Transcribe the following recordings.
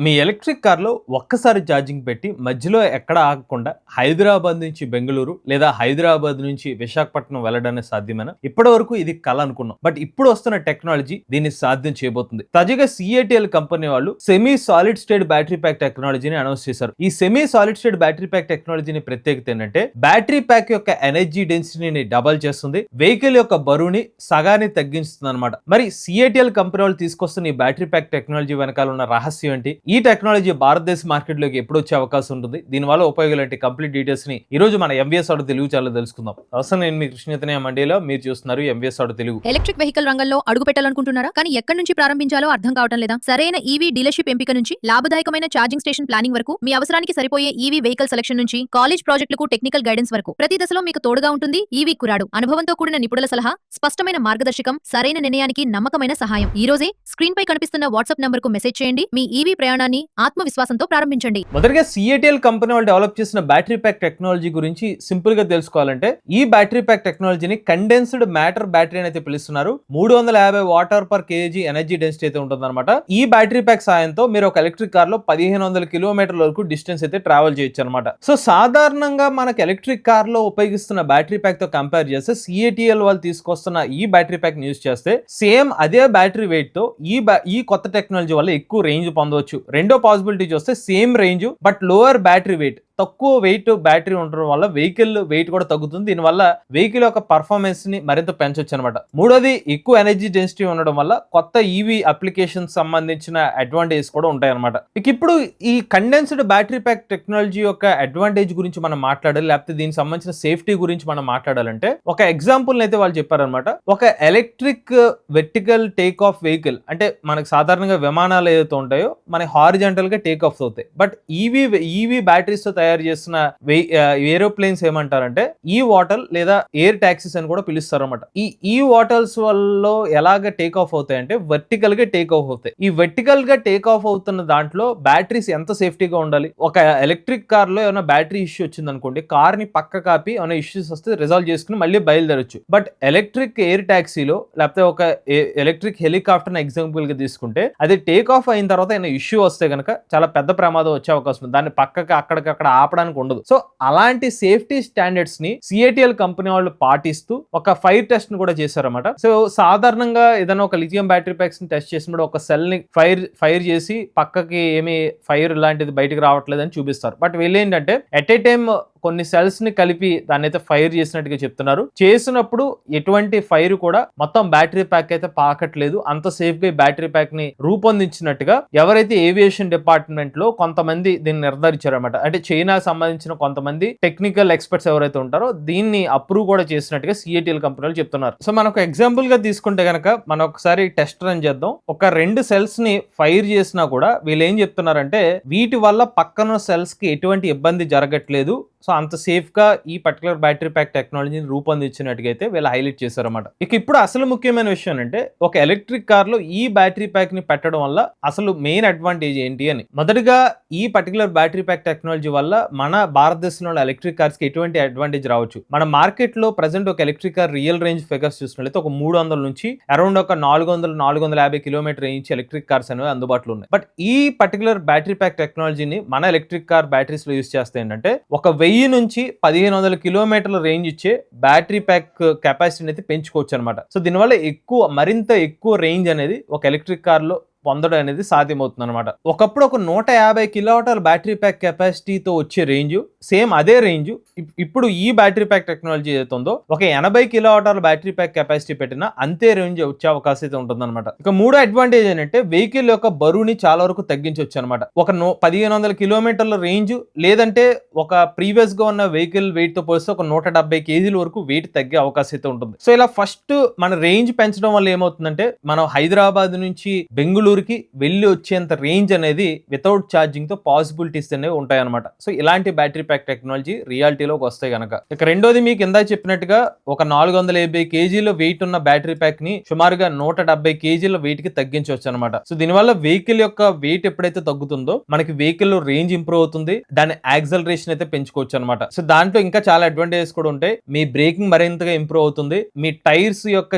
మీ electric కార్‌లో ఒక్కసారి charging పెట్టి మధ్యలో ఎక్కడ ఆగకుండా హైదరాబాద్ నుంచి బెంగుళూరు లేదా హైదరాబాద్ నుంచి విశాఖపట్నం వెళ్ళడానికి సాధ్యమేనా? ఇప్పటివరకు ఇది కల అనుకున్నాం. బట్ ఇప్పుడు వస్తున్న టెక్నాలజీ దీన్ని సాధ్యం చేయబోతుంది. తాజాగా సిఏటీఎల్ కంపెనీ వాళ్ళు semi solid state battery pack టెక్నాలజీని అనౌన్స్ చేశారు. ఈ semi solid state battery pack టెక్నాలజీని ప్రత్యేకత ఏంటంటే బ్యాటరీ ప్యాక్ యొక్క ఎనర్జీ డెన్సిటీని డబల్ చేస్తుంది. వెహికల్ యొక్క బరువుని సగానికి తగ్గిస్తుంది అనమాట. మరి సిఏటీఎల్ కంపెనీ వాళ్ళు తీసుకొస్తున్న ఈ బ్యాటరీ ప్యాక్ టెక్నాలజీ వెనకాల ఉన్న రహస్యం ఏంటి? ఈ టెక్నాలజీ భారతదేశ మార్కెట్ లోకి ఎప్పుడు వచ్చే అవకాశం ఉంటుంది, దీనివల్ల ఉపయోగాలు ఏంటి, కంప్లీట్ డీటెయిల్స్ ని ఈ రోజు మన ఎంవీఎస్ ఆటో తెలుగు ఛానల్ తెలుసుకుందాం. అవసరం నేను మీ కృష్ణచైతన్య మండీలో, మీరు చూస్తున్నారు MVS auto Telugu. Electric vehicle రంగంలో అడుగు పెట్టాలనుకుంటున్నారా? కానీ ఎక్కడి నుంచి ప్రారంభించాలో అర్థం కావటం లేదా? సరైన ఈవీ డీలర్షిప్ ఎంపిక నుంచి లాభదాయకమైన ఛార్జింగ్ స్టేషన్ ప్లానింగ్ వరకు, మీ అవసరానికి సరిపోయే ఈవీ వెహికల్ సెలక్షన్ నుంచి కాలేజ్ ప్రాజెక్టులకు టెక్నికల్ గైడెన్స్ వరకు ప్రతి దశలో మీకు తోడుగా ఉంటుంది ఈవీ కురాడు. అనుభవంతో కూడిన నిపుణుల సలహా, స్పష్టమైన మార్గదర్శకం, సరైన నిర్ణయానికి నమ్మకమైన సహాయం. ఈ రోజే స్క్రీన్ పై కనిపిస్తున్న వాట్సాప్ నంబర్ కు మెసేజ్ చేయండి. మీ ఈవీ ప్రయాణాన్ని ఆత్మవిశ్వాసంతో ప్రారంభించండి. మొదటగా సిఏటీఎల్ కంపెనీ వాళ్ళు డెవలప్ చేసిన బ్యాటరీ ప్యాక్ టెక్నాలజీ గురించి సింపుల్ గా తెలుసుకోవాలంటే, ఈ బ్యాటరీ ప్యాక్ టెక్నాలజీని కండెన్స్డ్ మ్యాటర్ బ్యాటరీ అయితే పిలుస్తున్నారు. 350 water per KG energy density అయితే ఉంటుందన్నమాట. ఈ బ్యాటరీ ప్యాక్ సాయంతో మీరు ఒక ఎలక్ట్రిక్ కార్ లో 1500 కిలోమీటర్ల వరకు డిస్టెన్స్ అయితే ట్రావెల్ చేయొచ్చు అనమాట. సో సాధారణంగా మనకి ఎలక్ట్రిక్ కార్ లో ఉపయోగిస్తున్న బ్యాటరీ ప్యాక్ తో కంపేర్ చేస్తే సిఏటీఎల్ వాళ్ళు తీసుకొస్తున్న ఈ బ్యాటరీ ప్యాక్ యూజ్ చేస్తే సేమ్ అదే బ్యాటరీ వెయిట్ తో ఈ కొత్త టెక్నాలజీ వల్ల ఎక్కువ రేంజ్ పొందవచ్చు. రెండో పాసిబిలిటీ చూస్తే same range but lower battery weight, తక్కువ వెయిట్ బ్యాటరీ ఉండడం వల్ల వెహికల్ వెయిట్ కూడా తగ్గుతుంది. దీనివల్ల వెహికల్ యొక్క పర్ఫార్మెన్స్ ని మరింత పెంచొచ్చు అనమాట. మూడోది, ఎక్కువ ఎనర్జీ డెన్సిటీ ఉండడం వల్ల కొత్త ఈవీ అప్లికేషన్ సంబంధించిన అడ్వాంటేజ్ కూడా ఉంటాయి అనమాట. ఇప్పుడు ఈ కండెన్స్డ్ బ్యాటరీ ప్యాక్ టెక్నాలజీ యొక్క అడ్వాంటేజ్ గురించి మనం మాట్లాడాలి, లేకపోతే దీనికి సంబంధించిన సేఫ్టీ గురించి మనం మాట్లాడాలంటే ఒక ఎగ్జాంపుల్ అయితే వాళ్ళు చెప్పారనమాట. ఒక electric vertical take off vehicle, అంటే మనకు సాధారణంగా విమానాలు ఏదైతే ఉంటాయో మనకి హారిజాంటల్ గా టేక్ ఆఫ్ అవుతాయి. బట్ ఈవీ బ్యాటరీస్ తో తయారు చేసిన ఏరోప్లేన్స్ ఏమంటారంటే ఈ వాటర్ లేదా ఎయిర్ టాక్సీస్ అని కూడా పిలుస్తారు అనమాట. ఈ వాటర్స్ వల్ల ఎలాగ టేక్ ఆఫ్ అవుతాయి అంటే వర్టికల్ గా టేక్ ఆఫ్ అవుతాయి. ఈ వర్టికల్ గా టేక్ ఆఫ్ అవుతున్న దాంట్లో బ్యాటరీస్ ఎంత సేఫ్టీగా ఉండాలి. ఒక ఎలక్ట్రిక్ కార్ లో ఏమైనా బ్యాటరీ ఇష్యూ వచ్చింది అనుకోండి, కార్ ని పక్క కాపి ఏమైనా ఇష్యూస్ వస్తే రిజాల్వ్ చేసుకుని మళ్ళీ బయలుదేరొచ్చు. బట్ ఎలక్ట్రిక్ ఎయిర్ టాక్సీలో లేకపోతే ఒక ఎలక్ట్రిక్ హెలికాప్టర్ ఎగ్జాంపుల్ గా తీసుకుంటే అది టేక్ ఆఫ్ అయిన తర్వాత ఏమైనా ఇష్యూ వస్తే కనుక చాలా పెద్ద ప్రమాదం వచ్చే అవకాశం ఉంది. దాన్ని పక్కకి అక్కడికక్కడ ఆపడానికి ఉండదు. సో అలాంటి సేఫ్టీ స్టాండర్డ్స్ ని సిఏటీఎల్ కంపెనీ వాళ్ళు పాటిస్తూ ఒక ఫైర్ టెస్ట్ ని కూడా చేశారన్నమాట. సో సాధారణంగా ఏదైనా ఒక లిథియం బ్యాటరీ ప్యాక్స్ ని టెస్ట్ చేసినప్పుడు ఒక సెల్ ని ఫైర్ చేసి పక్కకి ఏమి ఫైర్ లాంటిది బయటకు రావట్లేదని చూపిస్తారు. బట్ వీళ్ళు ఏంటంటే ఎట్ ఏ టైమ్ కొన్ని సెల్స్ ని కలిపి దాన్ని అయితే ఫైర్ చేసినట్టుగా చెప్తున్నారు. చేసినప్పుడు ఎటువంటి ఫైర్ కూడా మొత్తం బ్యాటరీ ప్యాక్ అయితే పాకట్లేదు. అంత సేఫ్ గా బ్యాటరీ ప్యాక్ ని రూపొందించినట్టుగా ఎవరైతే ఏవియేషన్ డిపార్ట్మెంట్ లో కొంతమంది దీన్ని నిర్ధారించారన్నమాట. అంటే చైనాకు సంబంధించిన కొంతమంది టెక్నికల్ ఎక్స్పర్ట్స్ ఎవరైతే ఉంటారో దీన్ని అప్రూవ్ కూడా చేసినట్టుగా సిఏటీఎల్ కంపెనీలు చెప్తున్నారు. సో మనకు ఎగ్జాంపుల్ గా తీసుకుంటే గనక మనం ఒకసారి టెస్ట్ రన్ చేద్దాం. ఒక 2 సెల్స్ ని ఫైర్ చేసినా కూడా వీళ్ళు ఏం చెప్తున్నారంటే వీటి వల్ల పక్కన సెల్స్ కి ఎటువంటి ఇబ్బంది జరగట్లేదు. సో అంత సేఫ్ గా ఈ పర్టికులర్ బ్యాటరీ ప్యాక్ టెక్నాలజీని రూపొందించినట్టుగా అయితే వీళ్ళు హైలైట్ చేశారన్నమాట. ఇక ఇప్పుడు అసలు ముఖ్యమైన విషయం అంటే ఒక ఎలక్ట్రిక్ కార్ లో ఈ బ్యాటరీ ప్యాక్ ని పెట్టడం వల్ల అసలు మెయిన్ అడ్వాంటేజ్ ఏంటి అని. మొదటిగా ఈ పర్టికులర్ బ్యాటరీ ప్యాక్ టెక్నాలజీ వల్ల మన భారతదేశంలో ఎలక్ట్రిక్ కార్స్ కి ఎటువంటి అడ్వాంటేజ్ రావచ్చు. మన మార్కెట్ లో ప్రెసెంట్ ఒక electric car real range figures చూసినట్లయితే ఒక 300 నుంచి అరౌండ్ ఒక 400-450 కిలోమీటర్ రేంజ్ ఎలక్ట్రిక్ కార్స్ అనేవి అందుబాటులో ఉన్నాయి. బట్ ఈ పర్టికులర్ బ్యాటరీ ప్యాక్ టెక్నాలజీని మన ఎలక్ట్రిక్ కార్ బ్యాటరీస్ లో యూజ్ చేస్తే ఏంటంటే ఒక 1000 నుంచి 1500 కిలోమీటర్ల రేంజ్ ఇచ్చే బ్యాటరీ ప్యాక్ కెపాసిటీని అయితే పెంచుకోవచ్చు అనమాట. సో దీనివల్ల మరింత ఎక్కువ రేంజ్ అనేది ఒక ఎలక్ట్రిక్ కార్ లో పొందడం అనేది సాధ్యమవుతుంది అనమాట. ఒకప్పుడు ఒక 150 కిలోవాట్ల బ్యాటరీ ప్యాక్ కెపాసిటీతో వచ్చే రేంజ్, సేమ్ అదే రేంజ్ ఇప్పుడు ఈ బ్యాటరీ ప్యాక్ టెక్నాలజీ ఏదైతే ఉందో ఒక 80 కిలోవాట్ల బ్యాటరీ ప్యాక్ కెపాసిటీ పెట్టినా అంతే రేంజ్ వచ్చే అవకాశం అయితే ఉంటుంది అనమాట. ఇక మూడో అడ్వాంటేజ్ ఏంటంటే వెహికల్ యొక్క బరువుని చాలా వరకు తగ్గించవచ్చు అనమాట. ఒక 1500 కిలోమీటర్ల రేంజ్ లేదంటే ఒక ప్రీవియస్ గా ఉన్న వెహికల్ వెయిట్ తో పోలిస్తే ఒక 170 కేజీల వరకు వెయిట్ తగ్గే అవకాశం అయితే ఉంటుంది. సో ఇలా ఫస్ట్ మన రేంజ్ పెంచడం వల్ల ఏమవుతుందంటే మనం హైదరాబాద్ నుంచి బెంగుళూరుకి వెళ్ళి వచ్చేంత రేంజ్ అనేది వితౌట్ ఛార్జింగ్ తో పాసిబిలిటీస్ అనేవి ఉంటాయి అనమాట. సో ఇలాంటి బ్యాటరీ ప్యాక్ టెక్నాలజీ రియాలిటీలోకి వస్తాయి కనుక. ఇక రెండోది, మీకు ఇందా చెప్పినట్టుగా ఒక 450 కేజీల వెయిట్ ఉన్న బ్యాటరీ ప్యాక్ ని సుమారుగా 170 కేజీల వెయిట్ కి తగ్గించవచ్చు అనమాట. సో దీనివల్ల వెహికల్ యొక్క వెయిట్ ఎప్పుడైతే తగ్గుతుందో మనకి వెహికల్ లో రేంజ్ ఇంప్రూవ్ అవుతుంది, దాని యాక్సలరేషన్ అయితే పెంచుకోవచ్చు అనమాట. సో దాంట్లో ఇంకా చాలా అడ్వాంటేజెస్ కూడా ఉంటాయి. మీ బ్రేకింగ్ మరింతగా ఇంప్రూవ్ అవుతుంది, మీ టైర్స్ యొక్క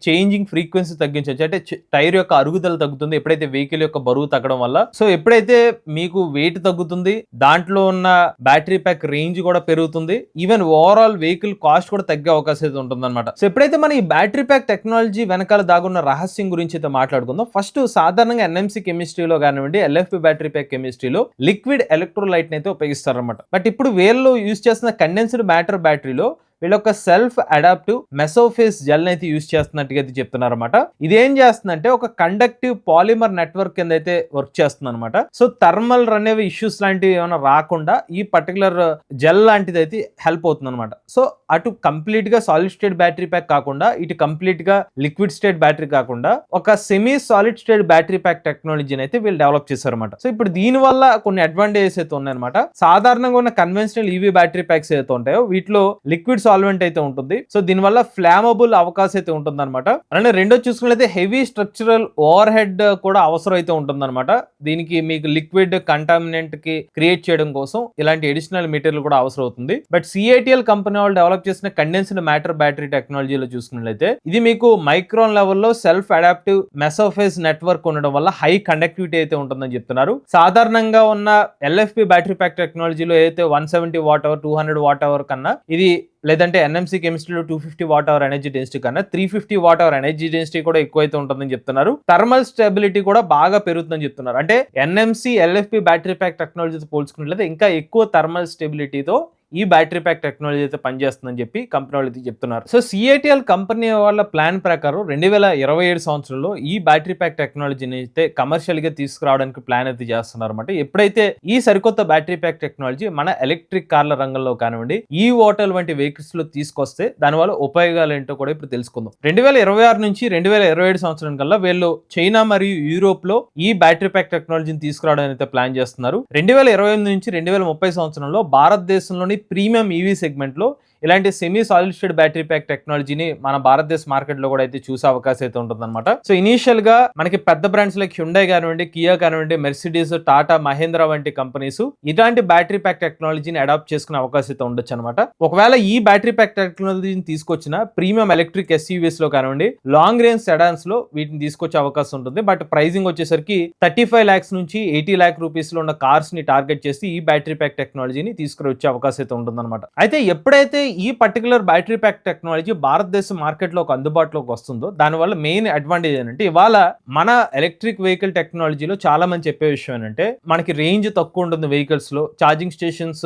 చేంజింగ్ ఫ్రీక్వెన్సీ తగ్గించవచ్చు, అంటే టైర్ యొక్క అరుగుదల తగ్గుతుంది, తగ్గుతుంది ఎప్పుడైతే వెహికల్ యొక్క బరువు తగ్గడం వల్ల. సో ఎప్పుడైతే మీకు వెయిట్ తగ్గుతుంది, దాంట్లో ఉన్న బ్యాటరీ ప్యాక్ రేంజ్ కూడా పెరుగుతుంది, ఈవెన్ ఓవరాల్ వెహికల్ కాస్ట్ కూడా తగ్గే అవకాశం అయితే ఉంటుంది అనమాట. సో ఎప్పుడైతే మన ఈ బ్యాటరీ ప్యాక్ టెక్నాలజీ వెనకాల దాగున్న రహస్యం గురించి అయితే మాట్లాడుకుందాం. ఫస్ట్ సాధారణంగా ఎన్ఎంసీ కెమిస్ట్రీలో కానివ్వండి, ఎల్ఎఫ్పి బ్యాటరీ ప్యాక్ కెమిస్ట్రీలో లిక్విడ్ ఎలక్ట్రోలైట్ అయితే ఉపయోగిస్తారన్నమాట. బట్ ఇప్పుడు వీళ్ళు యూజ్ చేస్తున్న కండెన్స్డ్ మ్యాటర్ బ్యాటరీలో వీళ్ళొక సెల్ఫ్ అడాప్టివ్ మెసోఫేస్ జెల్ అయితే యూజ్ చేస్తున్నట్టుగా అయితే చెప్తున్నారు అనమాట. ఇదేం చేస్తుందంటే ఒక కండక్టివ్ పాలిమర్ నెట్వర్క్ కింద అయితే వర్క్ చేస్తుంది అనమాట. సో థర్మల్ అనేవి ఇష్యూస్ లాంటివి ఏమైనా రాకుండా ఈ పర్టికులర్ జెల్ లాంటిది అయితే హెల్ప్ అవుతుంది అనమాట. సో అటు కంప్లీట్ గా సాలిడ్ స్టేట్ బ్యాటరీ ప్యాక్ కాకుండా, ఇటు కంప్లీట్ గా లిక్విడ్ స్టేట్ బ్యాటరీ కాకుండా ఒక semi solid state battery pack టెక్నాలజీని అయితే వీళ్ళు డెవలప్ చేశారన్నమాట. సో ఇప్పుడు దీని వల్ల కొన్ని అడ్వాంటేజెస్ అయితే ఉన్నాయన్నమాట. సాధారణంగా ఉన్న కన్వెన్షనల్ ఈవీ బ్యాటరీ ప్యాక్స్ అయితే ఉంటాయో వీటిలో లిక్విడ్ సాల్వెంట్ అయితే ఉంటుంది. సో దీనివల్ల ఫ్లామబుల్ అవకాశం అయితే ఉంటుంది అనమాట. అలానే రెండో చూసుకున్నట్లయితే హెవీ స్ట్రక్చరల్ ఓవర్ హెడ్ కూడా అవసరం అయితే ఉంటుంది అనమాట. దీనికి మీకు లిక్విడ్ కంటామినెంట్ కి క్రియేట్ చేయడం కోసం ఇలాంటి అడిషనల్ మెటీరియల్ కూడా అవసరం అవుతుంది. బట్ సిఐటిఎల్ కంపెనీ వాళ్ళు డెవలప్ చేసిన కండెన్స్డ్ మ్యాటర్ బ్యాటరీ టెక్నాలజీలో చూసుకున్నట్లయితే ఇది మీకు మైక్రాన్ లెవెల్లో సెల్ఫ్ అడాప్టివ్ మెసోఫేస్ నెట్వర్క్ ఉండడం వల్ల హై కండక్టివిటీ అయితే ఉంటుందని చెప్తున్నారు. సాధారణంగా ఉన్న ఎల్ఎఫ్పి బ్యాటరీ ప్యాక్ టెక్నాలజీలో అయితే 170 వాట్ అవర్ 200 వాట్ అవర్ కన్నా, ఇది లేదంటే ఎన్ఎంసీ కెమిస్ట్రీలో 250 వాట్ అవర్ ఎనర్జీ డెన్సిటీ కన్నా 350 వాట్ అవర్ ఎనర్జీ డెన్సిటీ కూడా ఎక్కువైతే ఉంటుందని చెప్తున్నారు. థర్మల్ స్టెబిలిటీ కూడా బాగా పెరుగుతుందని చెప్తున్నారు. అంటే ఎన్ఎంసీ ఎల్ఎఫ్పి బ్యాటరీ ప్యాక్ టెక్నాలజీతో పోల్చుకున్నట్లయితే ఇంకా ఎక్కువ థర్మల్ స్టెబిలిటీతో ఈ బ్యాటరీ ప్యాక్ టెక్నాలజీ అయితే పనిచేస్తుందని చెప్పి కంపెనీ వాళ్ళు అయితే చెప్తున్నారు. సో సిఐటిఎల్ కంపెనీ వాళ్ళ ప్లాన్ ప్రకారం 2027 సంవత్సరంలో ఈ బ్యాటరీ ప్యాక్ టెక్నాలజీని అయితే కమర్షియల్ గా తీసుకురావడానికి ప్లాన్ అయితే చేస్తున్నారు అనమాట. ఎప్పుడైతే ఈ సరికొత్త బ్యాటరీ ప్యాక్ టెక్నాలజీ మన ఎలక్ట్రిక్ కార్ల రంగంలో కానివ్వండి, ఈ ఓటల్ వంటి వెహికల్స్ లో తీసుకొస్తే దానివల్ల ఉపయోగాలు ఏంటో కూడా ఇప్పుడు తెలుసుకుందాం. 2026 నుంచి 2027 సంవత్సరం కల్లా వీళ్ళు చైనా మరియు యూరోప్ లో ఈ బ్యాటరీ ప్యాక్ టెక్నాలజీని తీసుకురావడానికి అయితే ప్లాన్ చేస్తున్నారు. 2028 నుంచి 2030 సంవత్సరంలో భారతదేశంలోని ప్రీమియం ఈవీ సెగ్మెంట్ లో ఇలాంటి semi solid state battery pack టెక్నాలజీని మన భారతదేశ మార్కెట్ లో కూడా అయితే చూసే అవకాశం అయితే ఉంటుంది అనమాట. సో ఇనీషియల్ గా మనకి పెద్ద బ్రాండ్స్ లైక్ హ్యుండై కానివ్వండి, కియా కానివ్వండి, మెర్సిడీస్, టాటా, మహేంద్ర వంటి కంపెనీస్ ఇలాంటి బ్యాటరీ ప్యాక్ టెక్నాలజీని అడాప్ట్ చేసుకునే అవకాశం అయితే ఉండొచ్చు అనమాట. ఒకవేళ ఈ బ్యాటరీ ప్యాక్ టెక్నాలజీని తీసుకొచ్చిన ప్రీమియం ఎలక్ట్రిక్ ఎస్యూవీస్ లో కానివ్వండి, లాంగ్ రేంజ్ సెడాన్స్ లో వీటిని తీసుకొచ్చే అవకాశం ఉంటుంది. బట్ ప్రైజింగ్ వచ్చేసరికి 35 lakhs నుంచి 80 lakh రూపీస్ లో ఉన్న కార్స్ ని టార్గెట్ చేసి ఈ బ్యాటరీ ప్యాక్ టెక్నాలజీని తీసుకురొచ్చే అవకాశం అయితే ఉంటుంది అనమాట. అయితే ఎప్పుడైతే ఈ పర్టికులర్ బ్యాటరీ ప్యాక్ టెక్నాలజీ భారతదేశ మార్కెట్ లో అందుబాటులోకి వస్తుందో దానివల్ల మెయిన్ అడ్వాంటేజ్ ఏంటంటే, ఇవాళ మన ఎలక్ట్రిక్ వెహికల్ టెక్నాలజీలో చాలా మంది చెప్పే విషయం ఏంటంటే మనకి రేంజ్ తక్కువ ఉంటుంది వెహికల్స్ లో, ఛార్జింగ్ స్టేషన్స్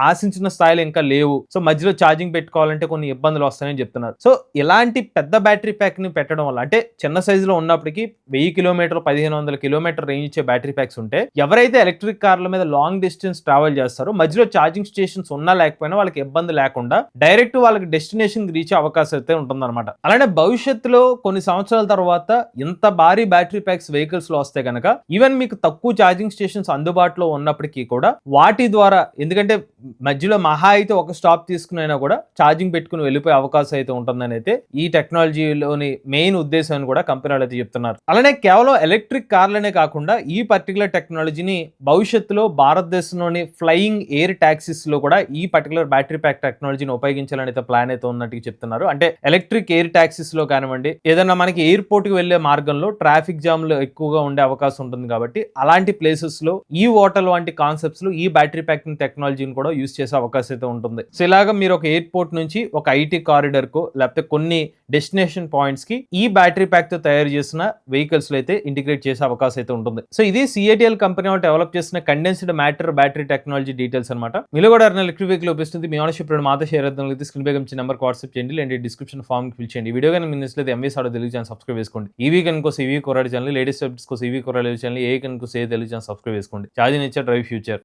ఆశించిన స్థాయిలో ఇంకా లేవు, సో మధ్యలో ఛార్జింగ్ పెట్టుకోవాలంటే కొన్ని ఇబ్బందులు వస్తాయని చెప్తున్నారు. సో ఇలాంటి పెద్ద బ్యాటరీ ప్యాక్ ని పెట్టడం వల్ల, అంటే చిన్న సైజులో ఉన్నప్పటికీ 1000 కిలోమీటర్ 1500 కిలోమీటర్ రేంజ్ ఇచ్చే బ్యాటరీ ప్యాక్స్ ఉంటే, ఎవరైతే ఎలక్ట్రిక్ కార్ల మీద లాంగ్ డిస్టెన్స్ ట్రావెల్ చేస్తారో మధ్యలో ఛార్జింగ్ స్టేషన్స్ ఉన్నా లేకపోయినా వాళ్ళకి ఇబ్బంది లేకుండా డైరెక్ట్ వాళ్ళకి డెస్టినేషన్ రీచ్ అవకాశం అయితే ఉంటుందన్నమాట. అలానే భవిష్యత్తులో కొన్ని సంవత్సరాల తర్వాత ఇంత భారీ బ్యాటరీ ప్యాక్స్ వెహికల్స్ లో వస్తే కనుక ఈవెన్ మీకు తక్కువ ఛార్జింగ్ స్టేషన్స్ అందుబాటులో ఉన్నప్పటికీ కూడా వాటి ద్వారా, ఎందుకంటే మధ్యలో మహా అయితే ఒక స్టాప్ తీసుకునైనా కూడా ఛార్జింగ్ పెట్టుకుని వెళ్ళిపోయే అవకాశం అయితే ఉంటుందని అయితే ఈ టెక్నాలజీలోని మెయిన్ ఉద్దేశం కూడా కంపెనీలు అయితే చెప్తున్నారు. అలానే కేవలం ఎలక్ట్రిక్ కార్లనే కాకుండా ఈ పర్టికులర్ టెక్నాలజీని భవిష్యత్తులో భారతదేశంలోని ఫ్లయింగ్ ఎయిర్ టాక్సీస్ లో కూడా ఈ పర్టికులర్ బ్యాటరీ ప్యాక్ టెక్నాలజీని ఉపయోగించాలని అయితే ప్లాన్ అయితే ఉన్నట్టు చెప్తున్నారు. అంటే ఎలక్ట్రిక్ ఎయిర్ టాక్సీస్ లో కానివ్వండి, ఏదైనా మనకి ఎయిర్పోర్ట్ కి వెళ్లే మార్గంలో ట్రాఫిక్ జామ్లు ఎక్కువగా ఉండే అవకాశం ఉంటుంది కాబట్టి అలాంటి ప్లేసెస్ లో ఈ హోటల్ వంటి కాన్సెప్ట్స్ లో ఈ బ్యాటరీ ప్యాకింగ్ టెక్నాలజీని కూడా యూజ్ చేసే అవకాశం అయితే ఉంటుంది. సో ఇలాగా మీరు ఒక ఎయిర్పోర్ట్ నుంచి ఒక ఐటీ కారిడార్ కు లేకపోతే కొన్ని డెస్టినేషన్ పాయింట్స్ కి ఈ బ్యాటరీ ప్యాక్ తో తయారు చేసిన వెహికల్స్ లో అయితే ఇంటిగ్రేట్ చేసే అవకాశం అయితే ఉంటుంది. సో ఇది సిఐటిఎల్ కంపెనీ వాళ్ళు డెవలప్ చేసిన condensed matter battery technology details అనమాట. మీలో కూడా ఎలక్ట్రిక్ వెహికల్ ఉపయోగిస్తుంది, మీ ఓనర్షిప్ మాతో షేర్ అవుతుంది. స్క్రీన్ పై కనిపించే నెంబర్ వాట్సాప్ చేయండి, లేదంటే డిస్క్రిప్షన్ ఫామ్ కి ఫిల్ చేయండి. వీడియో కానీ మీ నచ్చితే MVS audio Telugu channel subscribe చేసుకోండి. ఈవీ కనుక ఈవీ కొరాడి ఛానల్, లేటెస్ట్ అప్డేట్స్ కోసం ఈవీ కొరాడి ఛానల్, ఏ కనుక తెలుగు ఛానల్ సబ్స్క్రైబ్ చేసుకోండి. ఛార్జింగ్ ఇచ్చే డ్రైవ్ ఫ్యూచర్.